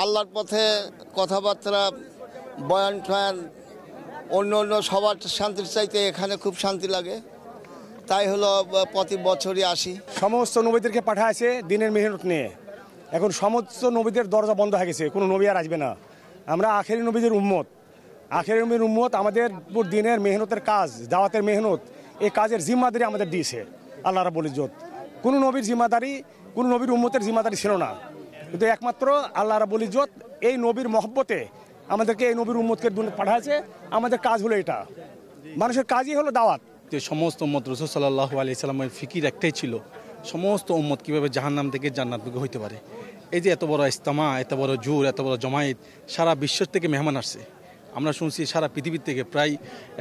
আল্লাহর পথে কথাবার্তা বয়ান টয়ান অন্য সবার শান্তির চাইতে এখানে খুব শান্তি লাগে, তাই হলো প্রতি বছরই আসি। সমস্ত নবীদেরকে পাঠাইছে দিনের মেহনত নিয়ে। এখন সমস্ত নবীদের দরজা বন্ধ হয়ে গেছে, কোনো নবী আর আসবে না। আমরা আখেরি নবীদের উম্মত, আখেরি নবীর উম্মত। আমাদের দিনের মেহনতের কাজ, দাওয়াতের মেহনত, এই কাজের জিম্মাদারি আমাদের দিয়েছে আল্লাহ রাব্বুল ইজ্জত। কোনো নবীর জিম্মাদারি, কোনো নবীর উম্মতের জিম্মাদারি ছিল না, কিন্তু একমাত্র আল্লাহ রাব্বুল ইজ্জত এই নবীর মহব্বতে আমাদেরকে এই নবীর উম্মতকে পাঠাইছে। আমাদের কাজ হলো এটা, মানুষের কাজই হলো দাওয়াত। সমস্ত উম্মত রাসূল সাল্লাল্লাহু আলাইহি সাল্লামের ফিকির একটাই ছিল, সমস্ত উম্মত কীভাবে জাহান্নাম থেকে জান্নাতমুখী হইতে পারে। এই যে এত বড় ইজতেমা, এত বড় জোর, এত বড় জমায়েত, সারা বিশ্ব থেকে মেহমান আসছে। আমরা শুনছি সারা পৃথিবীর থেকে প্রায়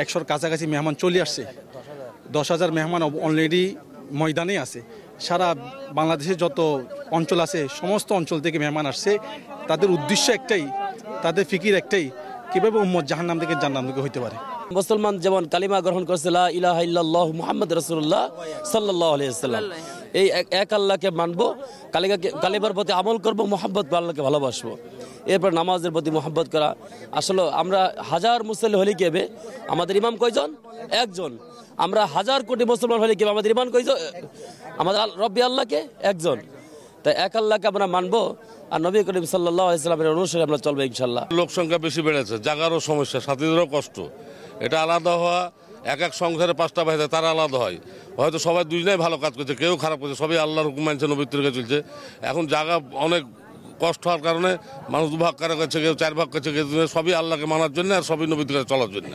100-র কাছাকাছি মেহমান চলে আসছে। 10,000 মেহমান অলরেডি ময়দানে আছে। সারা বাংলাদেশের যত অঞ্চল আছে সমস্ত অঞ্চল থেকে মেহমান আসছে। তাদের উদ্দেশ্য একটাই, তাদের ফিকির একটাই, কীভাবে উম্মত জাহান্নাম থেকে জান্নাতমুখী হইতে পারে। মুসলমান যেমন কালিমা গ্রহণ করছে লা ইলাহা ইল্লাল্লাহু মুহাম্মদ রাসূলুল্লাহ সাল্লাল্লাহু আলাইহি ওয়াসাল্লাম, এই এক আল্লাহকে মানবো, কালিমার প্রতি আমল করব, মুহাব্বত আল্লাহকে ভালোবাসবো, এরপর নামাজের প্রতি মুহাব্বত করা। আসলে আমরা হাজার মুসল্লি হলে কি হবে, আমাদের ইমাম কয়জন? একজন। আমরা হাজার কোটি মুসলমান হলে কি আমাদের ইমাম কয়জন? আমাদের রব্বি আল্লাহকে একজন। তাই এক আল্লাহকে আমরা মানবো আর নবী করিম সাল্লাল্লাহু আলাইহি ওয়াসাল্লামের অনুসারে আমরা চলবো ইনশাআল্লাহ। লোক সংখ্যা বেশি বেড়েছে, জাগারও সমস্যা, সাথীদেরও কষ্ট। এটা আলাদা হওয়া, এক সংসারে 5টা ভাই তারা আলাদা হয়, হয়তো সবাই দুজনেই ভালো কাজ করছে, কেউ খারাপ করছে, সবই আল্লাহর হুকুম মানছে, নবীর তরিকা চলছে। এখন জায়গা অনেক কষ্ট হওয়ার কারণে মানুষ 2 ভাগ করে, কেউ 4 ভাগ করছে, সবই আল্লাহকে মানার জন্য আর সবই নবীর তরিকা চলার জন্য।